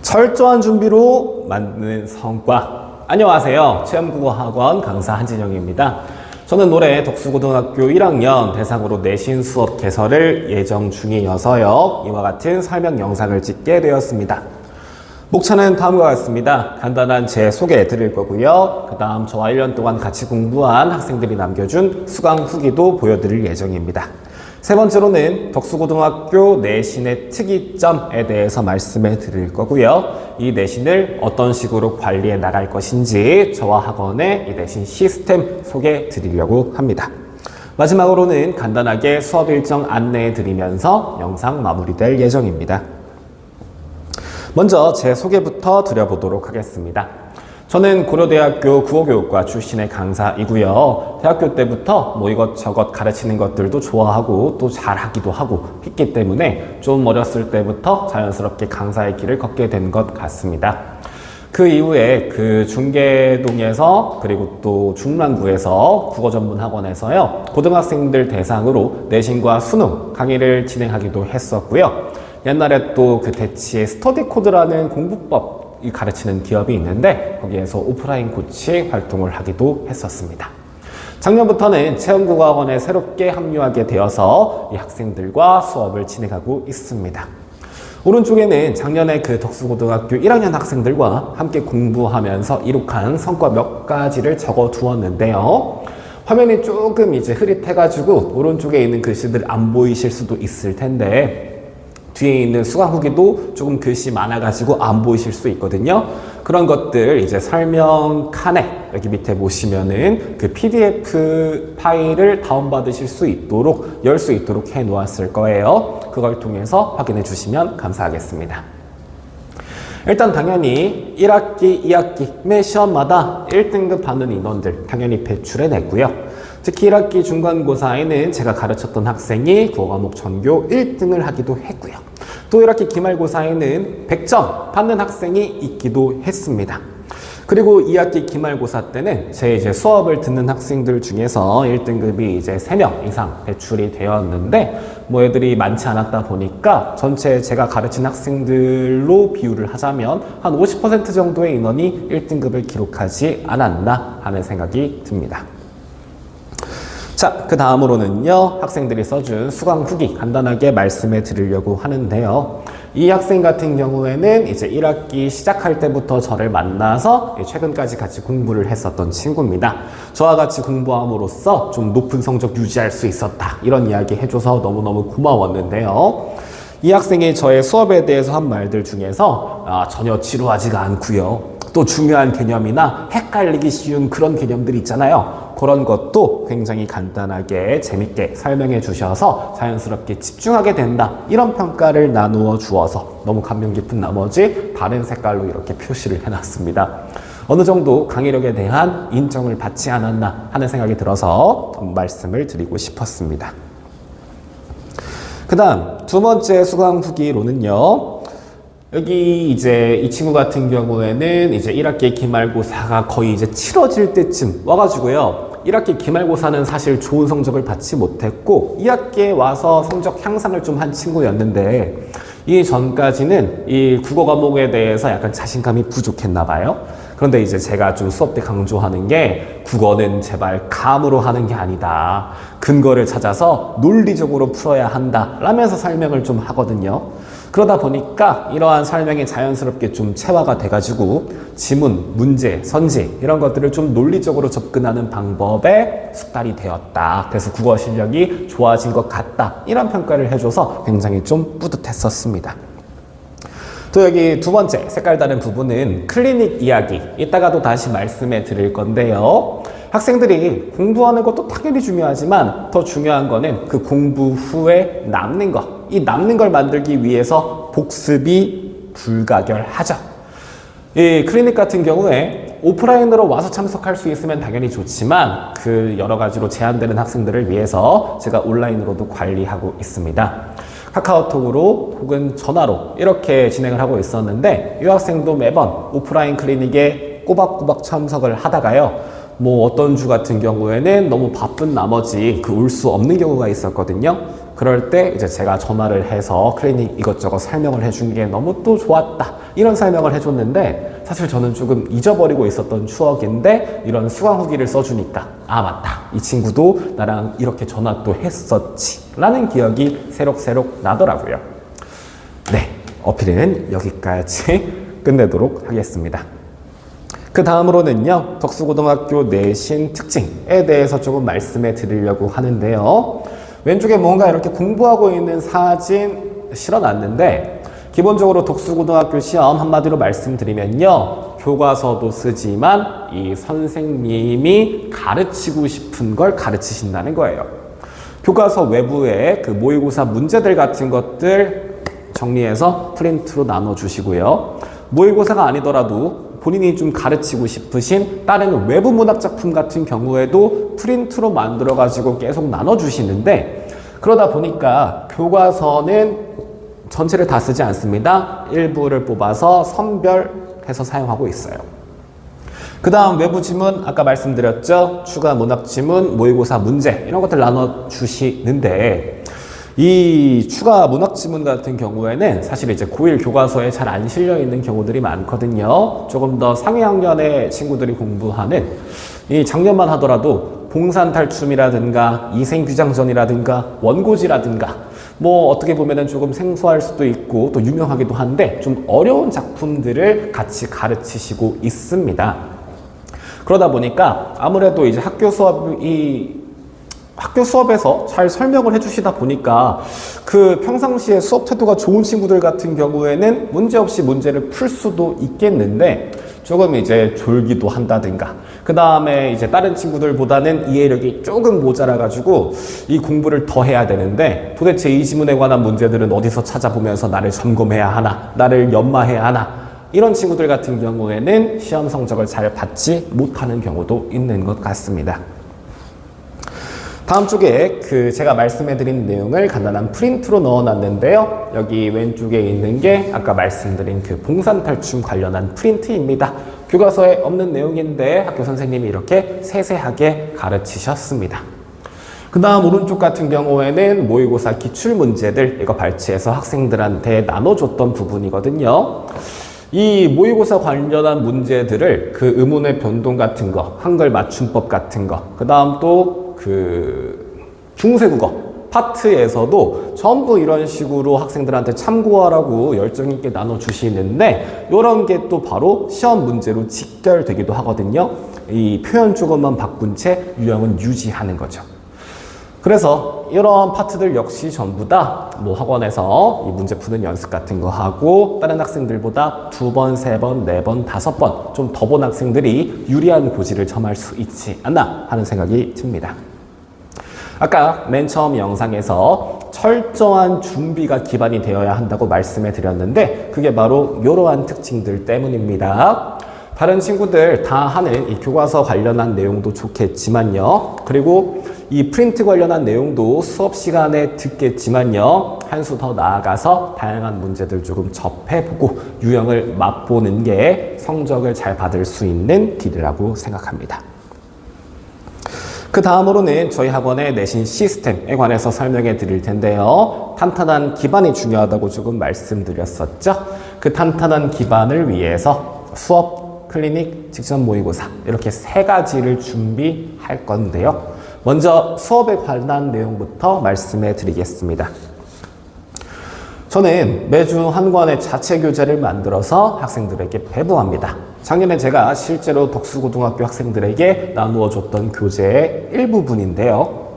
철저한 준비로 만드는 성과. 안녕하세요. 체험국어학원 강사 한진영입니다. 저는 올해 덕수고등학교 1학년 대상으로 내신 수업 개설을 예정 중이어서요. 이와 같은 설명 영상을 찍게 되었습니다. 목차는 다음과 같습니다. 간단한 제 소개 드릴 거고요. 그 다음 저와 1년 동안 같이 공부한 학생들이 남겨준 수강 후기도 보여드릴 예정입니다. 세 번째로는 덕수고등학교 내신의 특이점에 대해서 말씀해 드릴 거고요. 이 내신을 어떤 식으로 관리해 나갈 것인지 저와 학원의 이 내신 시스템 소개해 드리려고 합니다. 마지막으로는 간단하게 수업 일정 안내해 드리면서 영상 마무리될 예정입니다. 먼저 제 소개부터 드려보도록 하겠습니다. 저는 고려대학교 국어교육과 출신의 강사이고요. 대학교 때부터 이것저것 가르치는 것들도 좋아하고 또 잘하기도 하고 했기 때문에 좀 어렸을 때부터 자연스럽게 강사의 길을 걷게 된 것 같습니다. 그 이후에 그 중계동에서 그리고 또 중랑구에서 국어전문학원에서요. 고등학생들 대상으로 내신과 수능 강의를 진행하기도 했었고요. 옛날에 또 그 대치의 스터디 코드라는 공부법 이 가르치는 기업이 있는데 거기에서 오프라인 코치 활동을 하기도 했었습니다. 작년부터는 체험국어학원에 새롭게 합류하게 되어서 이 학생들과 수업을 진행하고 있습니다. 오른쪽에는 작년에 그 덕수고등학교 1학년 학생들과 함께 공부하면서 이룩한 성과 몇 가지를 적어 두었는데요. 화면이 조금 이제 흐릿해가지고 오른쪽에 있는 글씨들 안 보이실 수도 있을 텐데 뒤에 있는 수강 후기도 조금 글씨 많아가지고 안 보이실 수 있거든요. 그런 것들 이제 설명 칸에 여기 밑에 보시면은 그 PDF 파일을 다운받으실 수 있도록 열 수 있도록 해 놓았을 거예요. 그걸 통해서 확인해 주시면 감사하겠습니다. 일단 당연히 1학기, 2학기 매 시험마다 1등급 받는 인원들 당연히 배출해 냈고요. 특히 1학기 중간고사에는 제가 가르쳤던 학생이 국어 과목 전교 1등을 하기도 했고요. 또 1학기 기말고사에는 100점 받는 학생이 있기도 했습니다. 그리고 2학기 기말고사 때는 제 이제 수업을 듣는 학생들 중에서 1등급이 이제 3명 이상 배출이 되었는데 애들이 많지 않았다 보니까 전체 제가 가르친 학생들로 비율을 하자면 한 50% 정도의 인원이 1등급을 기록하지 않았나 하는 생각이 듭니다. 자, 그 다음으로는요, 학생들이 써준 수강 후기 간단하게 말씀해 드리려고 하는데요. 이 학생 같은 경우에는 이제 1학기 시작할 때부터 저를 만나서 최근까지 같이 공부를 했었던 친구입니다. 저와 같이 공부함으로써 좀 높은 성적 유지할 수 있었다. 이런 이야기 해줘서 너무너무 고마웠는데요. 이 학생이 저의 수업에 대해서 한 말들 중에서 전혀 지루하지가 않고요. 또 중요한 개념이나 헷갈리기 쉬운 그런 개념들 있잖아요. 그런 것도 굉장히 간단하게 재밌게 설명해 주셔서 자연스럽게 집중하게 된다. 이런 평가를 나누어 주어서 너무 감명 깊은 나머지 다른 색깔로 이렇게 표시를 해놨습니다. 어느 정도 강의력에 대한 인정을 받지 않았나 하는 생각이 들어서 말씀을 드리고 싶었습니다. 그 다음 두 번째 수강 후기로는요. 여기 이제 이 친구 같은 경우에는 이제 1학기 기말고사가 거의 이제 치러질 때쯤 와가지고요. 1학기 기말고사는 사실 좋은 성적을 받지 못했고 2학기에 와서 성적 향상을 좀 한 친구였는데 이 전까지는 이 국어 과목에 대해서 약간 자신감이 부족했나 봐요. 그런데 이제 제가 좀 수업 때 강조하는 게 국어는 제발 감으로 하는 게 아니다. 근거를 찾아서 논리적으로 풀어야 한다. 라면서 설명을 좀 하거든요. 그러다 보니까 이러한 설명이 자연스럽게 좀 체화가 돼가지고 지문, 문제, 선지 이런 것들을 좀 논리적으로 접근하는 방법에 숙달이 되었다. 그래서 국어 실력이 좋아진 것 같다. 이런 평가를 해줘서 굉장히 좀 뿌듯했었습니다. 또 여기 두 번째 색깔 다른 부분은 클리닉 이야기. 이따가도 다시 말씀해 드릴 건데요. 학생들이 공부하는 것도 당연히 중요하지만 더 중요한 거는 그 공부 후에 남는 것. 이 남는 걸 만들기 위해서 복습이 불가결하죠. 이 클리닉 같은 경우에 오프라인으로 와서 참석할 수 있으면 당연히 좋지만 그 여러 가지로 제한되는 학생들을 위해서 제가 온라인으로도 관리하고 있습니다. 카카오톡으로 혹은 전화로 이렇게 진행을 하고 있었는데 이 학생도 매번 오프라인 클리닉에 꼬박꼬박 참석을 하다가요. 어떤 주 같은 경우에는 너무 바쁜 나머지 올 수 없는 경우가 있었거든요. 그럴 때 이제 제가 전화를 해서 클리닉 이것저것 설명을 해준 게 너무 또 좋았다. 이런 설명을 해줬는데 사실 저는 조금 잊어버리고 있었던 추억인데 이런 수강 후기를 써주니까 아 맞다. 이 친구도 나랑 이렇게 전화 또 했었지. 라는 기억이 새록새록 나더라고요. 네, 어필은 여기까지 끝내도록 하겠습니다. 그 다음으로는요, 덕수고등학교 내신 특징에 대해서 조금 말씀해 드리려고 하는데요. 왼쪽에 뭔가 이렇게 공부하고 있는 사진 실어놨는데 기본적으로 덕수고등학교 시험 한마디로 말씀드리면요, 교과서도 쓰지만 이 선생님이 가르치고 싶은 걸 가르치신다는 거예요. 교과서 외부에 그 모의고사 문제들 같은 것들 정리해서 프린트로 나눠주시고요. 모의고사가 아니더라도 본인이 좀 가르치고 싶으신 다른 외부 문학 작품 같은 경우에도 프린트로 만들어가지고 계속 나눠주시는데 그러다 보니까 교과서는 전체를 다 쓰지 않습니다. 일부를 뽑아서 선별해서 사용하고 있어요. 그 다음 외부 지문 아까 말씀드렸죠. 추가 문학 지문, 모의고사 문제 이런 것들 나눠주시는데 이 추가 문학 지문 같은 경우에는 사실 이제 고1 교과서에 잘 안 실려 있는 경우들이 많거든요. 조금 더 상위 학년의 친구들이 공부하는 이 작년만 하더라도 봉산탈춤이라든가 이생규장전이라든가 원고지라든가 뭐 어떻게 보면은 조금 생소할 수도 있고 또 유명하기도 한데 좀 어려운 작품들을 같이 가르치시고 있습니다. 그러다 보니까 아무래도 이제 학교 수업에서 잘 설명을 해주시다 보니까 그 평상시에 수업 태도가 좋은 친구들 같은 경우에는 문제없이 문제를 풀 수도 있겠는데 조금 이제 졸기도 한다든가 그 다음에 이제 다른 친구들보다는 이해력이 조금 모자라가지고 이 공부를 더 해야 되는데 도대체 이 지문에 관한 문제들은 어디서 찾아보면서 나를 점검해야 하나, 나를 연마해야 하나 이런 친구들 같은 경우에는 시험 성적을 잘 받지 못하는 경우도 있는 것 같습니다. 다음 쪽에 그 제가 말씀해드린 내용을 간단한 프린트로 넣어놨는데요. 여기 왼쪽에 있는 게 아까 말씀드린 그 봉산탈춤 관련한 프린트입니다. 교과서에 없는 내용인데 학교 선생님이 이렇게 세세하게 가르치셨습니다. 그 다음 오른쪽 같은 경우에는 모의고사 기출문제들 이거 발췌해서 학생들한테 나눠줬던 부분이거든요. 이 모의고사 관련한 문제들을 그 의문의 변동 같은 거, 한글 맞춤법 같은 거, 그 다음 또 중세국어 파트에서도 전부 이런 식으로 학생들한테 참고하라고 열정 있게 나눠주시는데 이런 게 또 바로 시험 문제로 직결되기도 하거든요. 이 표현 조금만 바꾼 채 유형은 유지하는 거죠. 그래서 이런 파트들 역시 전부 다 뭐 학원에서 이 문제 푸는 연습 같은 거 하고 다른 학생들보다 2번, 3번, 4번, 5번 좀 더 본 학생들이 유리한 고지를 점할 수 있지 않나 하는 생각이 듭니다. 아까 맨 처음 영상에서 철저한 준비가 기반이 되어야 한다고 말씀해 드렸는데 그게 바로 이러한 특징들 때문입니다. 다른 친구들 다 하는 이 교과서 관련한 내용도 좋겠지만요. 그리고 이 프린트 관련한 내용도 수업 시간에 듣겠지만요. 한 수 더 나아가서 다양한 문제들 조금 접해보고 유형을 맛보는 게 성적을 잘 받을 수 있는 길이라고 생각합니다. 그 다음으로는 저희 학원의 내신 시스템에 관해서 설명해 드릴 텐데요. 탄탄한 기반이 중요하다고 조금 말씀드렸었죠. 그 탄탄한 기반을 위해서 수업, 클리닉, 직전 모의고사 이렇게 3가지를 준비할 건데요. 먼저 수업에 관한 내용부터 말씀해 드리겠습니다. 저는 매주 한 권의 자체 교재를 만들어서 학생들에게 배부합니다. 작년에 제가 실제로 덕수고등학교 학생들에게 나누어 줬던 교재의 일부분인데요.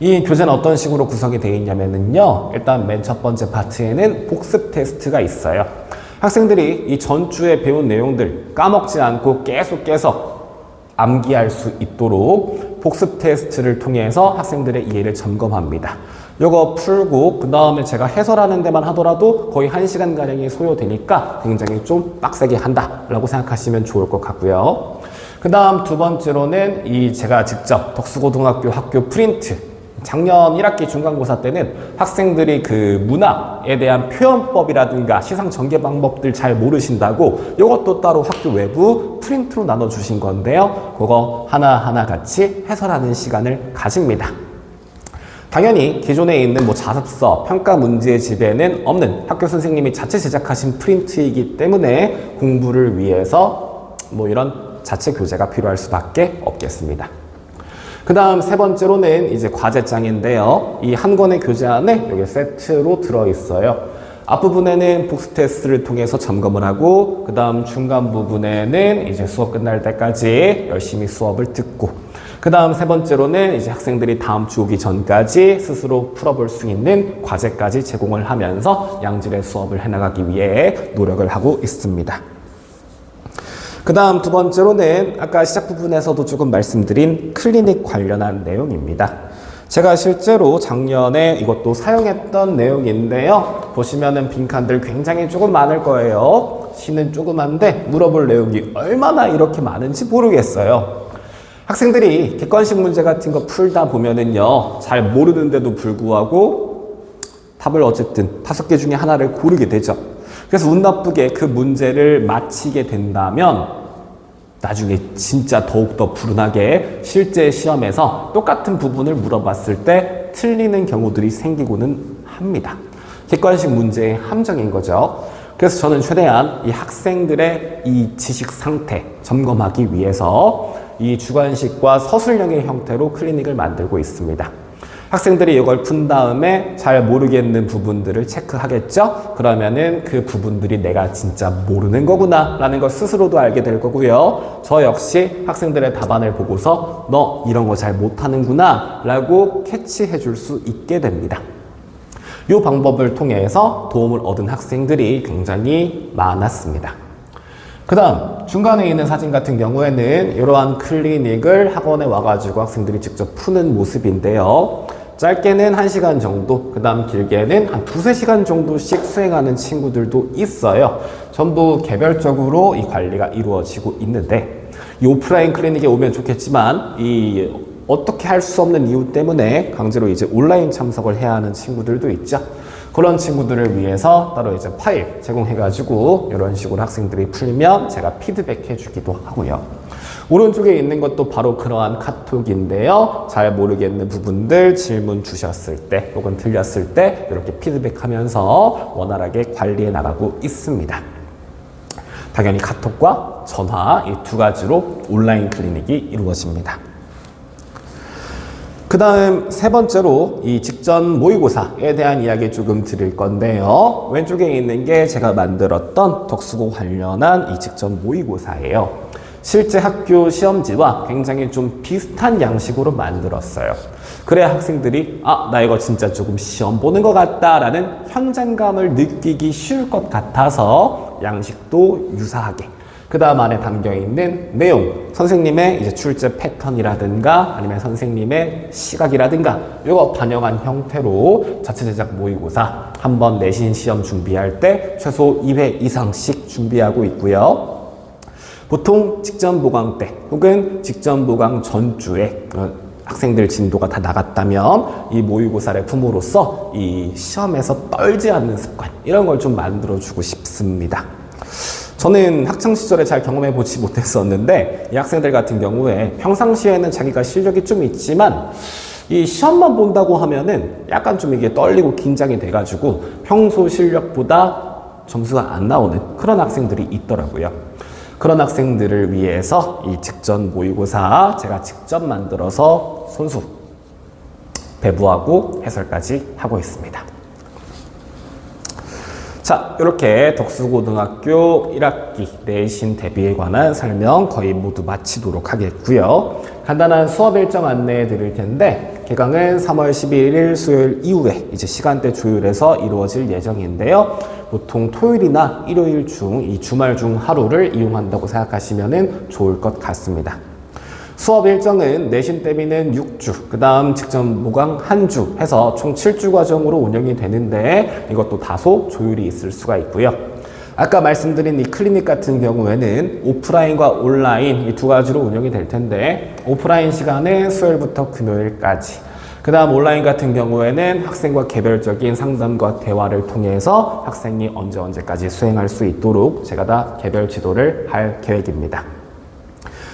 이 교재는 어떤 식으로 구성이 되어 있냐면요. 일단 맨 첫 번째 파트에는 복습 테스트가 있어요. 학생들이 이 전주에 배운 내용들 까먹지 않고 계속 암기할 수 있도록 복습 테스트를 통해서 학생들의 이해를 점검합니다. 이거 풀고 그 다음에 제가 해설하는 데만 하더라도 거의 1시간가량이 소요되니까 굉장히 좀 빡세게 한다라고 생각하시면 좋을 것 같고요. 그 다음 두 번째로는 제가 직접 덕수고등학교 학교 프린트 작년 1학기 중간고사 때는 학생들이 그 문학에 대한 표현법이라든가 시상 전개 방법들 잘 모르신다고 이것도 따로 학교 외부 프린트로 나눠주신 건데요. 그거 하나하나 같이 해설하는 시간을 가집니다. 당연히 기존에 있는 뭐 자습서, 평가 문제의 집에는 없는 학교 선생님이 자체 제작하신 프린트이기 때문에 공부를 위해서 뭐 이런 자체 교재가 필요할 수밖에 없겠습니다. 그 다음 세 번째로는 이제 과제장인데요. 이 한 권의 교재 안에 이게 세트로 들어있어요. 앞부분에는 복습 테스트를 통해서 점검을 하고, 그 다음 중간 부분에는 이제 수업 끝날 때까지 열심히 수업을 듣고, 그 다음 세 번째로는 이제 학생들이 다음 주 오기 전까지 스스로 풀어볼 수 있는 과제까지 제공을 하면서 양질의 수업을 해나가기 위해 노력을 하고 있습니다. 그 다음 두 번째로는 아까 시작 부분에서도 조금 말씀드린 클리닉 관련한 내용입니다. 제가 실제로 작년에 이것도 사용했던 내용인데요. 보시면은 빈칸들 굉장히 조금 많을 거예요. 시는 조그만데 물어볼 내용이 얼마나 이렇게 많은지 모르겠어요. 학생들이 객관식 문제 같은 거 풀다 보면은요, 잘 모르는데도 불구하고 답을 어쨌든 5개 중에 하나를 고르게 되죠. 그래서 운 나쁘게 그 문제를 마치게 된다면 나중에 진짜 더욱더 불운하게 실제 시험에서 똑같은 부분을 물어봤을 때 틀리는 경우들이 생기고는 합니다. 객관식 문제의 함정인 거죠. 그래서 저는 최대한 이 학생들의 이 지식 상태 점검하기 위해서 이 주관식과 서술형의 형태로 클리닉을 만들고 있습니다. 학생들이 이걸 푼 다음에 잘 모르겠는 부분들을 체크하겠죠? 그러면은 그 부분들이 내가 진짜 모르는 거구나 라는 걸 스스로도 알게 될 거고요. 저 역시 학생들의 답안을 보고서 너 이런 거 잘 못하는구나 라고 캐치해 줄 수 있게 됩니다. 이 방법을 통해서 도움을 얻은 학생들이 굉장히 많았습니다. 그 다음 중간에 있는 사진 같은 경우에는 이러한 클리닉을 학원에 와가지고 학생들이 직접 푸는 모습인데요. 짧게는 1시간 정도, 그 다음 길게는 한 2-3시간 정도씩 수행하는 친구들도 있어요. 전부 개별적으로 이 관리가 이루어지고 있는데, 이 오프라인 클리닉에 오면 좋겠지만 이 어떻게 할 수 없는 이유 때문에 강제로 이제 온라인 참석을 해야 하는 친구들도 있죠. 그런 친구들을 위해서 따로 이제 파일 제공해가지고 이런 식으로 학생들이 풀면 제가 피드백 해주기도 하고요. 오른쪽에 있는 것도 바로 그러한 카톡인데요. 잘 모르겠는 부분들 질문 주셨을 때 혹은 틀렸을 때 이렇게 피드백하면서 원활하게 관리해 나가고 있습니다. 당연히 카톡과 전화 이 두 가지로 온라인 클리닉이 이루어집니다. 그 다음 세 번째로 이 직전 모의고사에 대한 이야기 조금 드릴 건데요. 왼쪽에 있는 게 제가 만들었던 덕수고 관련한 이 직전 모의고사예요. 실제 학교 시험지와 굉장히 좀 비슷한 양식으로 만들었어요. 그래야 학생들이 나 이거 진짜 조금 시험 보는 것 같다라는 현장감을 느끼기 쉬울 것 같아서 양식도 유사하게, 그 다음 안에 담겨있는 내용, 선생님의 이제 출제 패턴이라든가 아니면 선생님의 시각이라든가 이거 반영한 형태로 자체 제작 모의고사 한번 내신 시험 준비할 때 최소 2회 이상씩 준비하고 있고요. 보통 직전 보강 때 혹은 직전 보강 전주에 학생들 진도가 다 나갔다면 이 모의고사를 품으로써 이 시험에서 떨지 않는 습관 이런 걸 좀 만들어주고 싶습니다. 저는 학창시절에 잘 경험해보지 못했었는데 이 학생들 같은 경우에 평상시에는 자기가 실력이 좀 있지만 이 시험만 본다고 하면은 약간 좀 이게 떨리고 긴장이 돼가지고 평소 실력보다 점수가 안 나오는 그런 학생들이 있더라고요. 그런 학생들을 위해서 이 직전 모의고사 제가 직접 만들어서 손수 배부하고 해설까지 하고 있습니다. 자, 이렇게 덕수고등학교 1학기 내신 대비에 관한 설명 거의 모두 마치도록 하겠고요. 간단한 수업 일정 안내해 드릴 텐데 개강은 3월 11일 수요일 이후에 이제 시간대 조율해서 이루어질 예정인데요. 보통 토요일이나 일요일 중 이 주말 중 하루를 이용한다고 생각하시면 좋을 것 같습니다. 수업 일정은 내신 대비는 6주, 그 다음 직전 모강 1주 해서 총 7주 과정으로 운영이 되는데 이것도 다소 조율이 있을 수가 있고요. 아까 말씀드린 이 클리닉 같은 경우에는 오프라인과 온라인 이 두 가지로 운영이 될 텐데 오프라인 시간은 수요일부터 금요일까지, 그 다음 온라인 같은 경우에는 학생과 개별적인 상담과 대화를 통해서 학생이 언제까지 수행할 수 있도록 제가 다 개별 지도를 할 계획입니다.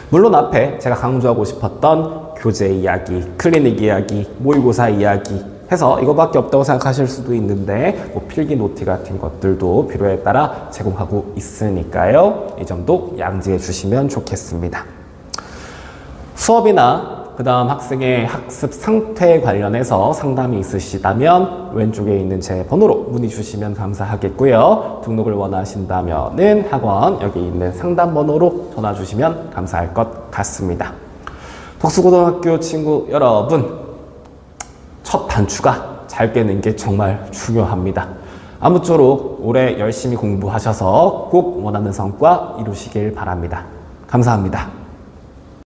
물론 앞에 제가 강조하고 싶었던 교재 이야기, 클리닉 이야기, 모의고사 이야기 해서 이거밖에 없다고 생각하실 수도 있는데 뭐 필기 노트 같은 것들도 필요에 따라 제공하고 있으니까요. 이 점도 양지해 주시면 좋겠습니다. 수업이나 그 다음 학생의 학습 상태 관련해서 상담이 있으시다면 왼쪽에 있는 제 번호로 문의 주시면 감사하겠고요. 등록을 원하신다면은 학원 여기 있는 상담 번호로 전화 주시면 감사할 것 같습니다. 덕수고등학교 친구 여러분, 첫 단추가 잘 깨는 게 정말 중요합니다. 아무쪼록 올해 열심히 공부하셔서 꼭 원하는 성과 이루시길 바랍니다. 감사합니다.